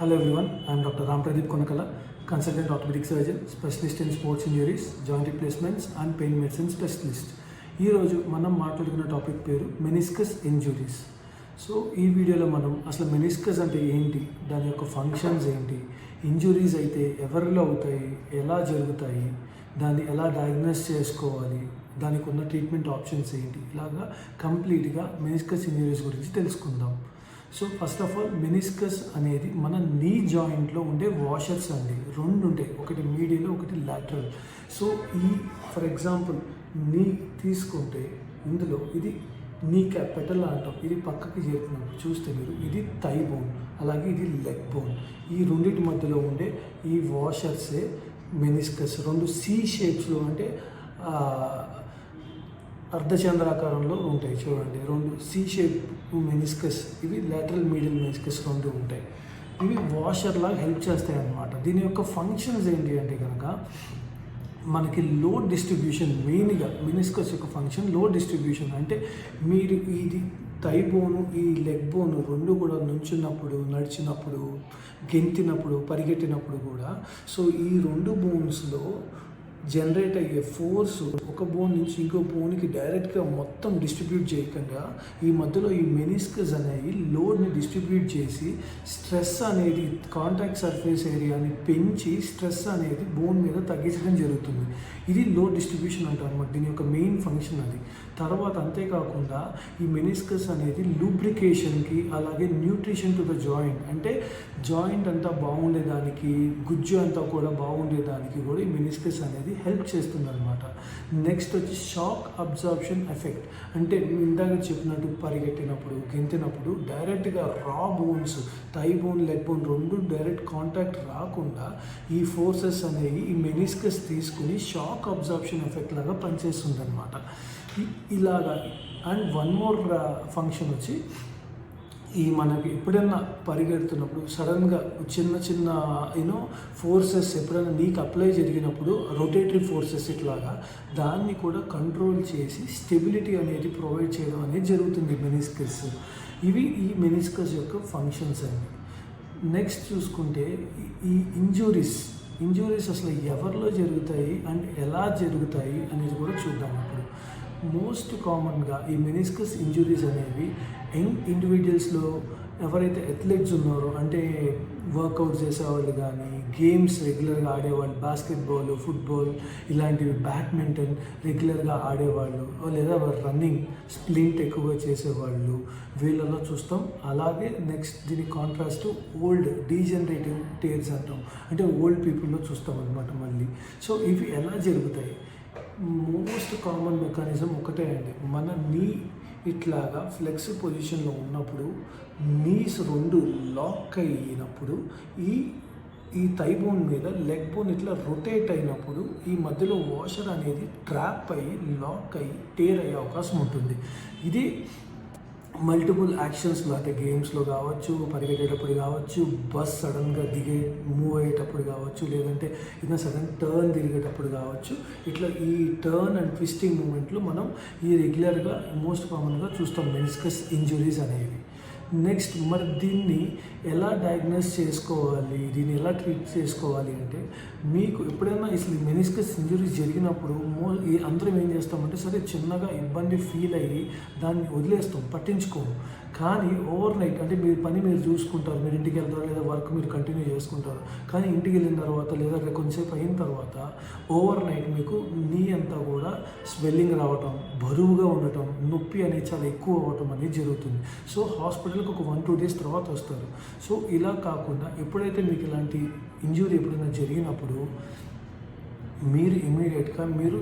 Hello everyone, I am Dr. Ram Pradeep Konakala, consultant orthopedic surgeon, specialist in sports injuries, joint replacements and pain medicine specialist. ఈ రోజు మనం మాట్లాడుకున్న topic పేరు meniscus injuries. So ఈ వీడియోలో మనం అసలు మెనిస్కస్ అంటే ఏంటి, దాని యొక్క ఫంక్షన్స్ ఏంటి, ఇంజురీస్ అయితే ఎవరిలో అవుతాయి, ఎలా జరుగుతాయి, దాన్ని ఎలా డయాగ్నోస్ చేసుకోవాలి, దానికి ఉన్న ట్రీట్మెంట్ ఆప్షన్స్ ఏంటి, ఇలాగా కంప్లీట్గా మెనిస్కస్ ఇంజురీస్ గురించి తెలుసుకుందాం. So first of all meniscus అనేది మన నీ జాయింట్లో ఉండే వాషర్స్ అండి. రెండు ఉంటాయి, ఒకటి మీడియలో ఒకటి లాటరల్. సో ఫర్ ఎగ్జాంపుల్ నీ తీసుకుంటే ఇందులో ఇది నీ క్యాప్ పెటల్ అంటాం, ఇది పక్కకి చేరుతున్నప్పుడు చూస్తే మీరు ఇది థై బోన్, అలాగే ఇది లెగ్ బోన్. ఈ రెండింటి మధ్యలో ఉండే ఈ వాషర్సే మెనిస్కస్. రెండు సి షేప్స్లో అంటే అర్ధచంద్రాకారంలో ఉంటాయి చూడండి, రెండు సి షేప్ మెనిస్కస్, ఇవి లాటరల్ మీడియల్ మెనిస్కస్ రెండు ఉంటాయి. ఇవి వాషర్ లాగా హెల్ప్ చేస్తాయి అన్నమాట. దీని యొక్క ఫంక్షన్స్ ఏంటి అంటే కనుక మనకి లోడ్ డిస్ట్రిబ్యూషన్, మెయిన్గా మెనిస్కస్ యొక్క ఫంక్షన్ లోడ్ డిస్ట్రిబ్యూషన్. అంటే మీరు ఇది థై బోను ఈ లెగ్ బోను రెండు కూడా నుంచున్నప్పుడు, నడిచినప్పుడు, గెంతినప్పుడు, పరిగెట్టినప్పుడు కూడా సో ఈ రెండు బోన్స్లో జనరేట్ అయ్యే ఫోర్స్ ఒక బోన్ నుంచి ఇంకో బోన్కి డైరెక్ట్గా మొత్తం డిస్ట్రిబ్యూట్ చేయకుండా ఈ మధ్యలో ఈ మెనిస్కస్ అనేవి లోడ్ని డిస్ట్రిబ్యూట్ చేసి స్ట్రెస్ అనేది కాంటాక్ట్ సర్ఫేస్ ఏరియాని పెంచి స్ట్రెస్ అనేది బోన్ మీద తగ్గించడం జరుగుతుంది. ఇది లోడ్ డిస్ట్రిబ్యూషన్ అంటారు అన్నమాట, దీని యొక్క మెయిన్ ఫంక్షన్ అది. తర్వాత అంతేకాకుండా ఈ మెనిస్కస్ అనేది లూబ్రికేషన్కి, అలాగే న్యూట్రిషన్ టు ద జాయింట్, అంటే జాయింట్ అంతా బాగుండేదానికి, గుజ్జు అంతా కూడా బాగుండేదానికి కూడా ఈ మెనిస్కస్ అనేది హెల్ప్ చేస్తుంది అనమాట. నెక్స్ట్ వచ్చి షాక్ అబ్జార్ప్షన్ ఎఫెక్ట్. అంటే ఇందాక చెప్పినట్టు పరిగెట్టినప్పుడు, గెంతినప్పుడు డైరెక్ట్గా రా bones, thigh bone, leg bone రెండు డైరెక్ట్ కాంటాక్ట్ రాకుండా ఈ ఫోర్సెస్ అనేవి ఈ మెనిస్కస్ తీసుకుని షాక్ అబ్జార్ప్షన్ ఎఫెక్ట్ లాగా పనిచేస్తుంది అనమాట. ఇలాగా. అండ్ వన్ మోర్ ఫంక్షన్ వచ్చి ఈ మనకి ఎప్పుడైనా పరిగెడుతున్నప్పుడు సడన్గా చిన్న చిన్న ఫోర్సెస్ ఎప్పుడైనా నీకు అప్లై జరిగినప్పుడు రొటేటరీ ఫోర్సెస్ ఇట్లాగా దాన్ని కూడా కంట్రోల్ చేసి స్టెబిలిటీ అనేది ప్రొవైడ్ చేయడం అనేది జరుగుతుంది మెనిస్కస్. ఇవి ఈ మెనిస్కస్ యొక్క ఫంక్షన్స్ అండి. నెక్స్ట్ చూసుకుంటే ఈ ఇంజురీస్ అసలు ఎవరిలో జరుగుతాయి అండ్ ఎలా జరుగుతాయి అనేది కూడా చూద్దాం. ఇప్పుడు మోస్ట్ కామన్గా ఈ మెనిస్కస్ ఇంజురీస్ అనేవి యంగ్ ఇండివిజువల్స్లో ఎవరైతే అథ్లెట్స్ ఉన్నారో, అంటే వర్కౌట్ చేసేవాళ్ళు కానీ, గేమ్స్ రెగ్యులర్గా ఆడేవాళ్ళు, బాస్కెట్బాల్, ఫుట్బాల్ ఇలాంటివి, బ్యాడ్మింటన్ రెగ్యులర్గా ఆడేవాళ్ళు, లేదా రన్నింగ్, స్ప్లింట్ ఎక్కువగా చేసేవాళ్ళు, వీళ్ళలో చూస్తాం. అలాగే నెక్స్ట్ దీని కాంట్రాస్ట్ ఓల్డ్ డీజనరేటివ్ టేర్స్ అంటాం, అంటే ఓల్డ్ పీపుల్లో చూస్తాం అనమాట మళ్ళీ. సో ఇవి ఎలా జరుగుతాయి? మోస్ట్ కామన్ మెకానిజం ఒకటే అండి, మన నీ ఇట్లాగా ఫ్లెక్స్ పొజిషన్లో ఉన్నప్పుడు నీస్ రెండు లాక్ అయినప్పుడు ఈ థై బోన్ మీద లెగ్ బోన్ ఇట్లా రొటేట్ అయినప్పుడు ఈ మధ్యలో వాషర్ అనేది ట్రాప్ అయ్యి లాక్ అయ్యి టేర్ అయ్యే అవకాశం ఉంటుంది. ఇది మల్టిపుల్ యాక్షన్స్లో, అంటే గేమ్స్లో కావచ్చు, పరిగెట్టేటప్పుడు కావచ్చు, బస్ సడన్గా మూవ్ అయ్యేటప్పుడు కావచ్చు, లేదంటే ఏదైనా సడన్ టర్న్ తిరిగేటప్పుడు కావచ్చు, ఇట్లా ఈ టర్న్ అండ్ ట్విస్టింగ్ మూమెంట్లు మనం ఈ రెగ్యులర్గా మోస్ట్ కామన్గా చూస్తాం మెనిస్కస్ ఇంజురీస్ అనేవి. నెక్స్ట్ మరి దీన్ని ఎలా డయాగ్నోస్ చేసుకోవాలి, దీన్ని ఎలా ట్రీట్ చేసుకోవాలి అంటే మీకు ఎప్పుడైనా అసలు మెనిస్కస్ ఇంజురీస్ జరిగినప్పుడు అందరం ఏం చేస్తామంటే సరే చిన్నగా ఇబ్బంది ఫీల్ అయ్యి దాన్ని వదిలేస్తాం, పట్టించుకోము. కానీ ఓవర్ నైట్ అంటే మీరు పని మీరు చూసుకుంటారు, మీరు ఇంటికి వెళ్తారు, లేదా వర్క్ మీరు కంటిన్యూ చేసుకుంటారు. కానీ ఇంటికి వెళ్ళిన తర్వాత లేదా కొంచెంసేపు అయిన తర్వాత ఓవర్ నైట్ మీకు నీ అంతా కూడా స్వెల్లింగ్ రావటం, బరువుగా ఉండటం, నొప్పి అనేది చాలా ఎక్కువ అవ్వటం అనేది జరుగుతుంది. సో హాస్పిటల్కి ఒక 1-2 days తర్వాత వస్తారు. సో ఇలా కాకుండా ఎప్పుడైతే మీకు ఇలాంటి ఇంజురీ ఎప్పుడైనా జరిగినప్పుడు మీరు ఇమీడియట్గా మీరు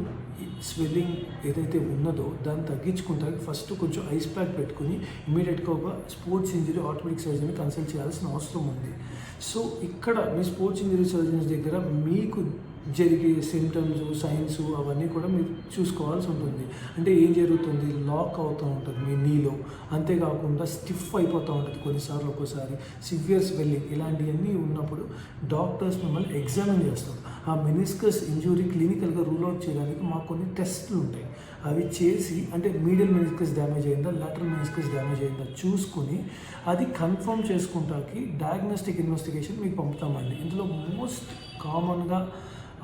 స్వెల్లింగ్ ఏదైతే ఉన్నదో దాన్ని తగ్గించుకుంటానికి ఫస్ట్ కొంచెం ఐస్ ప్యాక్ పెట్టుకుని ఇమీడియట్గా ఒక స్పోర్ట్స్ ఇంజరీ ఆర్థోపెడిక్ సర్జన్ని కన్సల్ట్ చేయాల్సిన అవసరం ఉంది. సో ఇక్కడ మీ స్పోర్ట్స్ ఇంజరీ సర్జన్స్ దగ్గర మీకు జరిగే సిమ్టమ్స్, సైన్స్ అవన్నీ కూడా మీరు చూసుకోవాల్సి ఉంటుంది. అంటే ఏం జరుగుతుంది, లాక్ అవుతూ ఉంటుంది మీ నీలో, అంతేకాకుండా స్టిఫ్ అయిపోతూ ఉంటుంది కొన్నిసార్లు, ఒక్కోసారి సివియర్ స్వెల్లింగ్, ఇలాంటివన్నీ ఉన్నప్పుడు డాక్టర్స్ మిమ్మల్ని ఎగ్జామిన్ చేస్తారు. ఆ మెనిస్కస్ ఇంజురీ క్లినికల్గా రూల్ అవుట్ చేయడానికి మాకు కొన్ని టెస్ట్లు ఉంటాయి. అవి చేసి, అంటే మీడియల్ మెనిస్కస్ డ్యామేజ్ అయిందా, లాటరల్ మెనిస్కస్ డ్యామేజ్ అయిందా చూసుకుని అది కన్ఫర్మ్ చేసుకుంటానికి డయాగ్నోస్టిక్ ఇన్వెస్టిగేషన్ మీకు పంపుతామండి. ఇందులో మోస్ట్ కామన్గా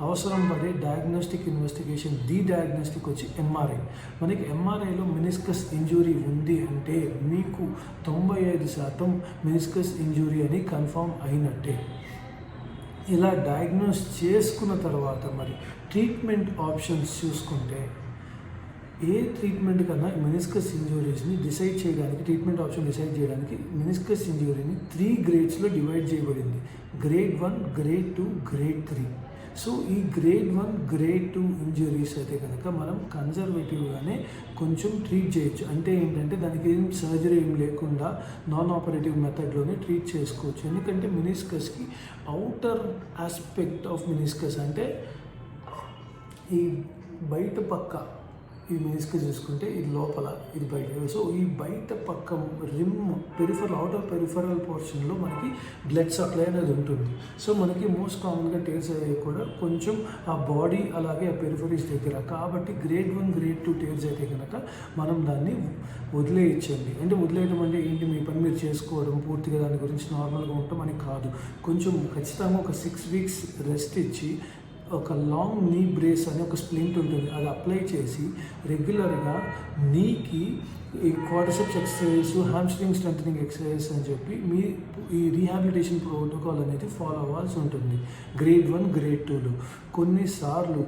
అవసరం పడే డయాగ్నోస్టిక్ ఇన్వెస్టిగేషన్, డయాగ్నోస్టిక్ వచ్చి ఎంఆర్ఐ. మనకి ఎంఆర్ఐలో మెనిస్కస్ ఇంజురీ ఉంది అంటే మీకు 95% మెనిస్కస్ ఇంజురీ అని కన్ఫర్మ్ అయినట్టే. ఇలా డయాగ్నోస్ చేసుకున్న తర్వాత మరి ట్రీట్మెంట్ ఆప్షన్స్ చూసుకుంటే, ఏ ట్రీట్మెంట్ కన్నా మెనిస్కస్ ఇంజురీస్ని డిసైడ్ చేయడానికి, ట్రీట్మెంట్ ఆప్షన్ డిసైడ్ చేయడానికి మెనిస్కస్ ఇంజురీని 3 గ్రేడ్స్లో డివైడ్ చేయబడింది. Grade 1, grade 2, grade 3. సో ఈ గ్రేడ్ 1, గ్రేడ్ 2 ఇంజురీస్ అయితే కనుక మనం కన్జర్వేటివ్గానే కొంచెం ట్రీట్ చేయొచ్చు. అంటే ఏంటంటే దానికి ఏం సర్జరీ ఏం లేకుండా నాన్ ఆపరేటివ్ మెథడ్లోనే ట్రీట్ చేసుకోవచ్చు. ఎందుకంటే మెనిస్కస్కి అవుటర్ ఆస్పెక్ట్ ఆఫ్ మెనిస్కస్, అంటే ఈ బయట పక్క, ఈ మెనిస్కస్ చూసుకుంటే ఇది లోపల, ఇది బయట. సో ఈ బయట పక్క రిమ్ అవుటర్ పెరిఫరల్ పోర్షన్లో మనకి బ్లడ్ సప్లై అనేది ఉంటుంది. సో మనకి మోస్ట్ కామన్గా టేర్స్ అయ్యేవి కూడా కొంచెం ఆ బాడీ అలాగే ఆ పెరిఫరీస్ దగ్గర. కాబట్టి గ్రేడ్ 1, గ్రేడ్ 2 టేర్స్ అయితే కనుక మనం దాన్ని వదిలేయచ్చండి. అంటే వదిలేయడం అంటే ఏంటి, మీ పని మీరు చేసుకోవడం, పూర్తిగా దాని గురించి నార్మల్గా ఉండటం అని కాదు. కొంచెం ఖచ్చితంగా ఒక 6 వీక్స్ రెస్ట్ ఇచ్చి, ఒక లాంగ్ నీ బ్రేస్ అని ఒక స్ప్లింట్ ఉంటుంది, అది అప్లై చేసి రెగ్యులర్గా నీకి ఈ quadriceps exercises, hamstring strengthening exercises అని చెప్పి మీ ఈ రీహాబిలిటేషన్ ప్రోటోకాల్ అనేది ఫాలో అవ్వాల్సి ఉంటుంది. గ్రేడ్ 1, గ్రేడ్ 2లో కొన్నిసార్లు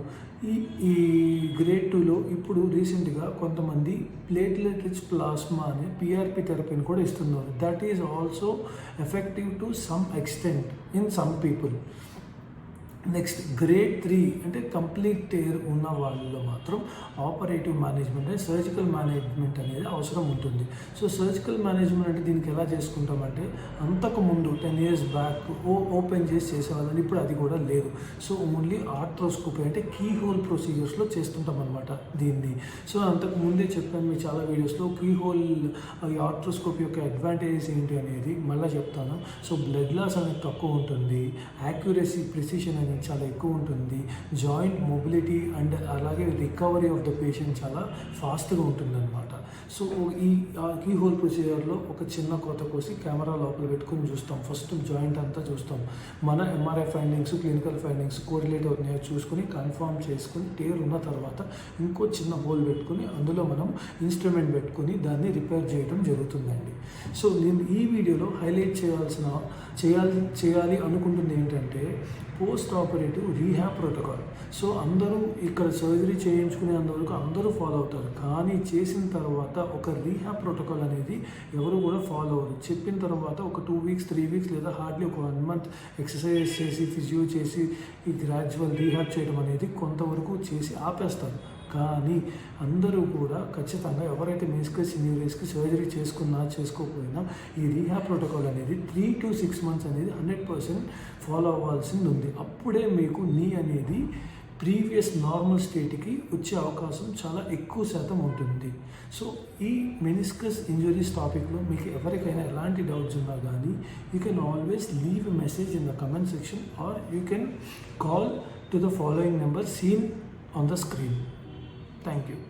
ఈ గ్రేడ్ 2లో ఇప్పుడు రీసెంట్గా కొంతమంది ప్లేట్లెట్ రిచ్ ప్లాస్మా అని పిఆర్పి థెరపీని కూడా ఇస్తున్నారు. That is also effective to some extent in some people. Next grade 3 అంటే కంప్లీట్ టేర్ ఉన్న వాళ్ళలో మాత్రం ఆపరేటివ్ మేనేజ్మెంట్ అంటే సర్జికల్ మేనేజ్మెంట్ అనేది అవసరం ఉంటుంది. సో సర్జికల్ మేనేజ్మెంట్ అంటే దీనికి ఎలా చేసుకుంటామంటే, అంతకుముందు 10 years బ్యాక్ ఓపెన్ చేసి చేసేవాళ్ళని, ఇప్పుడు అది కూడా లేదు. సో ఓన్లీ ఆర్థ్రోస్కోపీ అంటే కీ హోల్ ప్రొసీజర్స్లో చేస్తుంటాం అనమాట దీన్ని. సో అంతకు ముందే చెప్పాను మీ చాలా వీడియోస్లో, కీ హోల్ ఈ ఆర్థ్రోస్కోపీ యొక్క అడ్వాంటేజెస్ ఏంటి అనేది మళ్ళీ చెప్తాను. సో బ్లడ్ లాస్ అనేది తక్కువ ఉంటుంది, యాక్యురసీ, ప్రిసిషన్ అనేది చాలా ఎక్కువ ఉంటుంది, జాయింట్ మొబిలిటీ అండ్ అలాగే రికవరీ ఆఫ్ ద పేషెంట్ చాలా ఫాస్ట్గా ఉంటుందన్నమాట. సో ఈ కీ హోల్ ప్రొసీజర్లో ఒక చిన్న కోత కోసి కెమెరా లోపల పెట్టుకుని చూస్తాం. ఫస్ట్ జాయింట్ అంతా చూస్తాం, మన MRI findings, clinical findings correlate అవుతున్నాయో చూసుకుని కన్ఫర్మ్ చేసుకుని, టేర్ ఉన్న తర్వాత ఇంకో చిన్న హోల్ పెట్టుకుని అందులో మనం ఇన్స్ట్రుమెంట్ పెట్టుకుని దాన్ని రిపేర్ చేయడం జరుగుతుందండి. సో నేను ఈ వీడియోలో హైలైట్ చేయాలి అనుకుంటుంది ఏంటంటే, post operative rehab protocol. So అందరూ ఇక్కడ సర్జరీ చేయించుకునేంతవరకు అందరూ ఫాలో అవుతారు, కానీ చేసిన తర్వాత ఒక రీహాబ్ ప్రోటోకాల్ అనేది ఎవరు కూడా ఫాలో అవ్వరు. చెప్పిన తర్వాత ఒక 2 weeks, 3 weeks లేదా హార్డ్లీ ఒక 1 month ఎక్సర్సైజ్ చేసి, ఫిజియో చేసి, ఈ గ్రాడ్యువల్ రీహాబ్ చేయడం అనేది కొంతవరకు చేసి ఆపేస్తారు. కానీ అందరూ కూడా ఖచ్చితంగా ఎవరైతే మెనిస్కస్ ఇంజురీస్కి సర్జరీ చేసుకోకపోయినా ఈ రీహాబ్ ప్రోటోకాల్ అనేది 3 to 6 months అనేది 100% ఫాలో అవ్వాల్సింది ఉంది. అప్పుడే మీకు నీ అనేది ప్రీవియస్ నార్మల్ స్టేట్కి వచ్చే అవకాశం చాలా ఎక్కువ శాతం ఉంటుంది. సో ఈ మెనిస్కస్ ఇంజురీస్ టాపిక్లో మీకు ఎవరికైనా ఎలాంటి డౌట్స్ ఉన్నా కానీ you can always leave a message in the comment section or you can call to the following number seen on the screen. Thank you.